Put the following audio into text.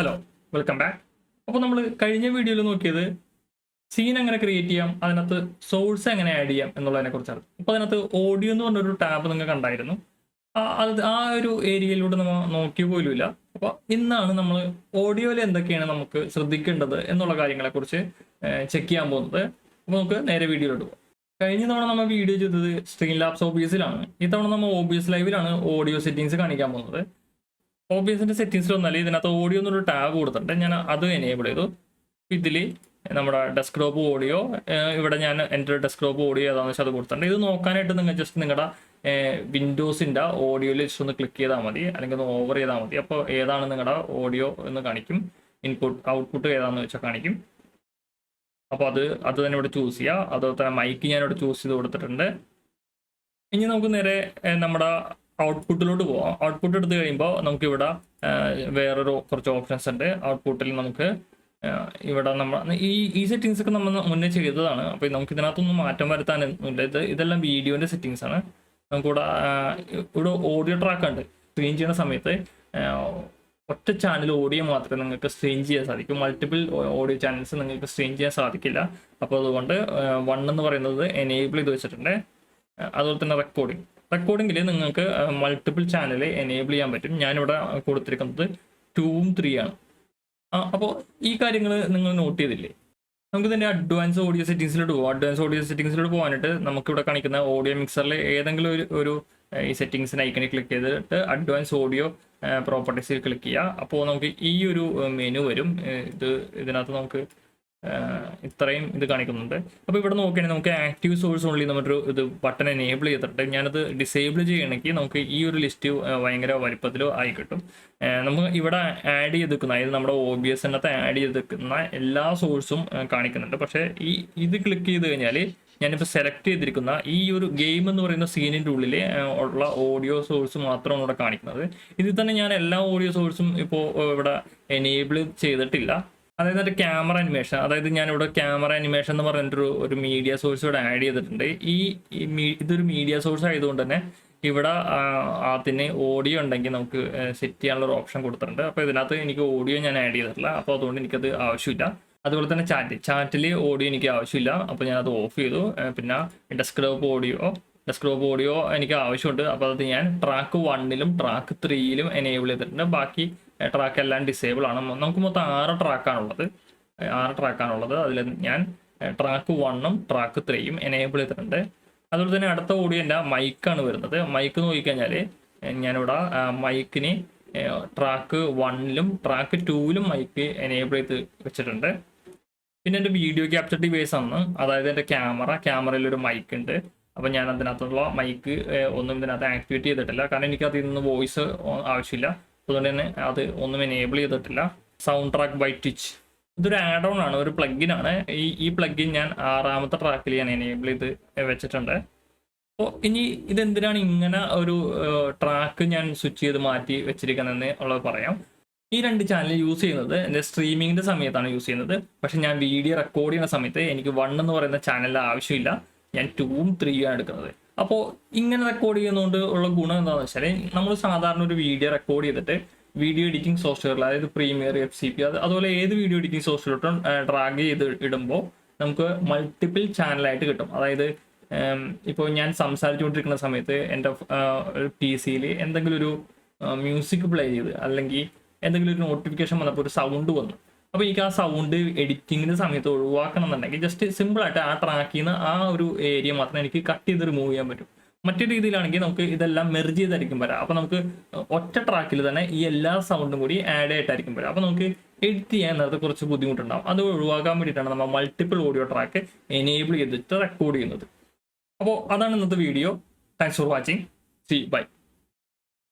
Hello, welcome back. അപ്പോൾ നമ്മൾ കഴിഞ്ഞ വീഡിയോയിൽ നോക്കിയത് സീൻ എങ്ങനെ ക്രിയേറ്റ് ചെയ്യാം, അതിനകത്ത് സോഴ്സ് എങ്ങനെ ആഡ് ചെയ്യാം എന്നുള്ളതിനെ കുറിച്ചാണ്. അപ്പോൾ അതിനകത്ത് ഓഡിയോ എന്ന് പറഞ്ഞൊരു ടാബ് നിങ്ങൾ കണ്ടായിരുന്നു. ആ ഒരു ഏരിയയിലൂടെ നമ്മൾ നോക്കി പോലുമില്ല. അപ്പോൾ ഇന്നാണ് നമ്മൾ ഓഡിയോയിൽ എന്തൊക്കെയാണ് നമുക്ക് ശ്രദ്ധിക്കേണ്ടത് എന്നുള്ള കാര്യങ്ങളെക്കുറിച്ച് ചെക്ക് ചെയ്യാൻ പോകുന്നത്. അപ്പോൾ നമുക്ക് നേരെ വീഡിയോയിലോട്ട് പോകാം. കഴിഞ്ഞ തവണ നമ്മൾ വീഡിയോ ചെയ്തത് സ്ട്രീംലാബ്സ് OBSലാണ്. ഇത്തവണ നമ്മൾ OBS ലൈവിലാണ് ഓഡിയോ സെറ്റിങ്സ് കാണിക്കാൻ പോകുന്നത്. OBSന്റെ സെറ്റിങ്സിൽ വന്നാൽ ഇതിനകത്ത് ഓഡിയോ എന്നൊരു ടാബ് കൊടുത്തിട്ടുണ്ട്. ഞാൻ അത് എനേബിൾ ചെയ്തു. ഇതിൽ നമ്മുടെ ഡെസ്ക്ടോപ്പ് ഓഡിയോ, ഇവിടെ ഞാൻ എൻ്റെ ഡെസ്ക്ടോപ്പ് ഓഡിയോ ഏതാണെന്ന് വെച്ചാൽ അത് കൊടുത്തിട്ടുണ്ട്. ഇത് നോക്കാനായിട്ട് നിങ്ങൾ ജസ്റ്റ് നിങ്ങളുടെ വിൻഡോസിൻ്റെ ഓഡിയോ ലിസ്റ്റ് ഒന്ന് ക്ലിക്ക് ചെയ്താൽ മതി, അല്ലെങ്കിൽ ഒന്ന് ഓവർ ചെയ്താൽ മതി. അപ്പോൾ ഏതാണ് നിങ്ങളുടെ ഓഡിയോ എന്ന് കാണിക്കും, ഔട്ട്പുട്ട് ഏതാണെന്ന് വെച്ചാൽ കാണിക്കും. അപ്പോൾ അത് തന്നെ ഇവിടെ ചൂസ് ചെയ്യുക. അതുപോലെ തന്നെ മൈക്ക് ഞാനിവിടെ ചൂസ് ചെയ്ത് കൊടുത്തിട്ടുണ്ട്. ഇനി നമുക്ക് നേരെ നമ്മുടെ ഔട്ട്പുട്ടിലോട്ട് പോവാം. ഔട്ട്പുട്ട് എടുത്ത് കഴിയുമ്പോൾ നമുക്കിവിടെ വേറൊരു കുറച്ച് ഓപ്ഷൻസ് ഉണ്ട്. ഔട്ട്പുട്ടിൽ നമുക്ക് ഇവിടെ നമ്മൾ ഈ സെറ്റിങ്സ് ഒക്കെ നമ്മൾ മുന്നേ ചെയ്തതാണ്. അപ്പോൾ നമുക്ക് ഇതിനകത്തൊന്നും മാറ്റം വരുത്താനൊന്നുമില്ല. ഇതെല്ലാം വീഡിയോൻ്റെ സെറ്റിങ്സ് ആണ്. ഇവിടെ ഓഡിയോ ട്രാക്ക് ഉണ്ട്. സ്ട്രീം ചെയ്യുന്ന സമയത്ത് ഒറ്റ ചാനൽ ഓഡിയോ മാത്രമേ നിങ്ങൾക്ക് സ്ട്രീം ചെയ്യാൻ സാധിക്കൂ. മൾട്ടിപ്പിൾ ഓഡിയോ ചാനൽസ് നിങ്ങൾക്ക് സ്ട്രീം ചെയ്യാൻ സാധിക്കില്ല. അപ്പോൾ അതുകൊണ്ട് 1 എന്ന് പറയുന്നത് എനേബിൾ ചെയ്ത് വെച്ചിട്ടുണ്ട്. അതുപോലെ തന്നെ റെക്കോർഡിങ്ങിൽ നിങ്ങൾക്ക് മൾട്ടിപ്പിൾ ചാനൽ എനേബിൾ ചെയ്യാൻ പറ്റും. ഞാനിവിടെ കൊടുത്തിരിക്കുന്നത് 2ഉം 3ആണ്. അപ്പോൾ ഈ കാര്യങ്ങൾ നിങ്ങൾ നോട്ട് ചെയ്തില്ലേ? നമുക്ക് തന്നെ അഡ്വാൻസ് ഓഡിയോ സെറ്റിങ്സിലോട്ട് പോകാം. അഡ്വാൻസ് ഓഡിയോ സെറ്റിങ്സിലോട്ട് പോകാനായിട്ട് നമുക്കിവിടെ കാണിക്കുന്ന ഓഡിയോ മിക്സറിൽ ഏതെങ്കിലും ഒരു ഈ സെറ്റിങ്സിന് ഐക്കണിൽ ക്ലിക്ക് ചെയ്തിട്ട് അഡ്വാൻസ് ഓഡിയോ പ്രോപ്പർട്ടീസിൽ ക്ലിക്ക് ചെയ്യുക. അപ്പോൾ നമുക്ക് ഈ ഒരു മെനു വരും. ഇതിനകത്ത് നമുക്ക് ഇത്രയും ഇത് കാണിക്കുന്നുണ്ട്. അപ്പോൾ ഇവിടെ നോക്കുകയാണെങ്കിൽ നമുക്ക് ആക്റ്റീവ് സോഴ്സ് ഓൺലി എന്നൊരു ഇത് ബട്ടൺ എനേബിൾ ചെയ്തിട്ട് ഞാനത് ഡിസേബിൾ ചെയ്യണമെങ്കിൽ നമുക്ക് ഈ ഒരു ലിസ്റ്റ് ഭയങ്കര വലിപ്പത്തിലോ ആയി കിട്ടും. നമുക്ക് ഇവിടെ ആഡ് ചെയ്തിരിക്കുന്ന, അതായത് നമ്മുടെ OBSനകത്ത് ആഡ് ചെയ്തിരിക്കുന്ന എല്ലാ സോഴ്സും കാണിക്കുന്നുണ്ട്. പക്ഷേ ഇത് ക്ലിക്ക് ചെയ്ത് കഴിഞ്ഞാൽ ഞാനിപ്പോൾ സെലക്ട് ചെയ്തിരിക്കുന്ന ഈ ഒരു ഗെയിം എന്ന് പറയുന്ന സീനിൻ്റെ ഉള്ളിൽ ഉള്ള ഓഡിയോ സോഴ്സ് മാത്രമാണ് ഇവിടെ കാണിക്കുന്നത്. ഇതിൽ തന്നെ ഞാൻ എല്ലാ ഓഡിയോ സോഴ്സും ഇപ്പോൾ ഇവിടെ എനേബിൾ ചെയ്തിട്ടില്ല. അതായത് ക്യാമറ അനിമേഷൻ, അതായത് ഞാനിവിടെ ക്യാമറ അനിമേഷൻ എന്ന് പറഞ്ഞിട്ടൊരു മീഡിയ സോഴ്സ് ഇവിടെ ആഡ് ചെയ്തിട്ടുണ്ട്. ഇതൊരു മീഡിയ സോഴ്സ് ആയതുകൊണ്ട് തന്നെ ഇവിടെ അതിന് ഓഡിയോ ഉണ്ടെങ്കിൽ നമുക്ക് സെറ്റ് ചെയ്യാനുള്ളൊരു ഓപ്ഷൻ കൊടുത്തിട്ടുണ്ട്. അപ്പോൾ ഇതിനകത്ത് എനിക്ക് ഓഡിയോ ഞാൻ ആഡ് ചെയ്തിട്ടില്ല. അപ്പോൾ അതുകൊണ്ട് എനിക്കത് ആവശ്യമില്ല. അതുപോലെ തന്നെ ചാറ്റിൽ ഓഡിയോ എനിക്ക് ആവശ്യമില്ല. അപ്പോൾ ഞാനത് ഓഫ് ചെയ്തു. പിന്നെ ഡെസ്ക്ടോപ്പ് ഓഡിയോ എനിക്ക് ആവശ്യമുണ്ട്. അപ്പോൾ അത് ഞാൻ ട്രാക്ക് 1ലും ട്രാക്ക് 3ലും എനേബിൾ ചെയ്തിട്ടുണ്ട്. ബാക്കി ട്രാക്ക് എല്ലാം ഡിസേബിൾ ആണ്. നമുക്ക് മൊത്തം 6 ട്രാക്കാണുള്ളത്. അതിൽ ഞാൻ ട്രാക്ക് 1ഉം ട്രാക്ക് 3യും എനേബിൾ ചെയ്തിട്ടുണ്ട്. അതുപോലെ തന്നെ അടുത്ത ഓഡിയോ എൻ്റെ മൈക്കാണ് വരുന്നത്. മൈക്ക് നോക്കിക്കഴിഞ്ഞാൽ ഞാനിവിടെ മൈക്കിന് ട്രാക്ക് 1ലും ട്രാക്ക് 2ലും മൈക്ക് എനേബിൾ ചെയ്ത് വെച്ചിട്ടുണ്ട്. പിന്നെ എൻ്റെ വീഡിയോ ക്യാപ്ചർ ഡിവൈസ് ആണ്, അതായത് എൻ്റെ ക്യാമറയിലൊരു മൈക്ക് ഉണ്ട്. അപ്പോൾ ഞാൻ അതിനകത്തുള്ള മൈക്ക് ഒന്നും ഇതിനകത്ത് ആക്ടിവേറ്റ് ചെയ്തിട്ടില്ല, കാരണം എനിക്ക് അതിൽ നിന്ന് വോയിസ് ആവശ്യമില്ല. അതുകൊണ്ട് തന്നെ അത് ഒന്നും എനേബിൾ ചെയ്തിട്ടില്ല. സൗണ്ട് ട്രാക്ക് ബൈ ട്വിച്ച്, ഇതൊരു ആഡ് ഓൺ ആണ്, ഒരു പ്ലഗിനാണ്. ഈ പ്ലഗിൻ ഞാൻ 6ാമത്തെ ട്രാക്കിൽ ഞാൻ എനേബിൾ ചെയ്ത് വെച്ചിട്ടുണ്ട്. അപ്പോൾ ഇനി ഇതെന്തിനാണ് ഇങ്ങനെ ഒരു ട്രാക്ക് ഞാൻ സ്വിച്ച് ചെയ്ത് മാറ്റി വെച്ചിരിക്കുന്നതെന്ന് ഉള്ളത് പറയാം. ഈ 2 ചാനൽ യൂസ് ചെയ്യുന്നത് എൻ്റെ സ്ട്രീമിങ്ങിൻ്റെ സമയത്താണ് യൂസ് ചെയ്യുന്നത്. പക്ഷെ ഞാൻ വീഡിയോ റെക്കോർഡ് ചെയ്യുന്ന സമയത്ത് എനിക്ക് 1 എന്ന് പറയുന്ന ചാനലിൽ ആവശ്യമില്ല. ഞാൻ 2ഉം 3യും എടുക്കുന്നത്. അപ്പോൾ ഇങ്ങനെ റെക്കോർഡ് ചെയ്യുന്നതുകൊണ്ട് ഉള്ള ഗുണം എന്താണെന്ന് വെച്ചാൽ, നമ്മൾ സാധാരണ ഒരു വീഡിയോ റെക്കോർഡ് ചെയ്തിട്ട് വീഡിയോ എഡിറ്റിംഗ് സോഫ്റ്റ്വെയറിൽ, അതായത് പ്രീമിയർ, FCP, അതുപോലെ ഏത് വീഡിയോ എഡിറ്റിംഗ് സോഫ്റ്റ്വെയറിലോട്ടും ഡ്രാഗ് ചെയ്ത് ഇടുമ്പോൾ നമുക്ക് മൾട്ടിപ്പിൾ ചാനലായിട്ട് കിട്ടും. അതായത് ഇപ്പോൾ ഞാൻ സംസാരിച്ചുകൊണ്ടിരിക്കുന്ന സമയത്ത് എൻ്റെ PC-യിൽ എന്തെങ്കിലും ഒരു മ്യൂസിക് പ്ലേ ചെയ്ത്, അല്ലെങ്കിൽ എന്തെങ്കിലും ഒരു നോട്ടിഫിക്കേഷൻ വന്നപ്പോൾ ഒരു സൗണ്ട് വന്നു. അപ്പോൾ എനിക്ക് ആ സൗണ്ട് എഡിറ്റിങ്ങിൻ്റെ സമയത്ത് ഒഴിവാക്കണം എന്നുണ്ടെങ്കിൽ ജസ്റ്റ് സിമ്പിളായിട്ട് ആ ട്രാക്കിൽ നിന്ന് ആ ഒരു ഏരിയ മാത്രം എനിക്ക് കട്ട് ചെയ്ത് റിമൂവ് ചെയ്യാൻ പറ്റും. മറ്റു രീതിയിലാണെങ്കിൽ നമുക്ക് ഇതെല്ലാം മെർജ് ചെയ്തായിരിക്കും വരാം. അപ്പോൾ നമുക്ക് ഒറ്റ ട്രാക്കിൽ തന്നെ ഈ എല്ലാ സൗണ്ടും കൂടി ആഡ് ആയിട്ടായിരിക്കും വരാം. അപ്പോൾ നമുക്ക് എഡിറ്റ് ചെയ്യാൻ നേരത്തെ കുറച്ച് ബുദ്ധിമുട്ടുണ്ടാകും. അത് ഒഴിവാക്കാൻ വേണ്ടിയിട്ടാണ് നമ്മൾ മൾട്ടിപ്പിൾ ഓഡിയോ ട്രാക്ക് എനേബിൾ ചെയ്തിട്ട് റെക്കോർഡ് ചെയ്യുന്നത്. അപ്പോൾ അതാണ് ഇന്നത്തെ video. Thanks for watching. See by.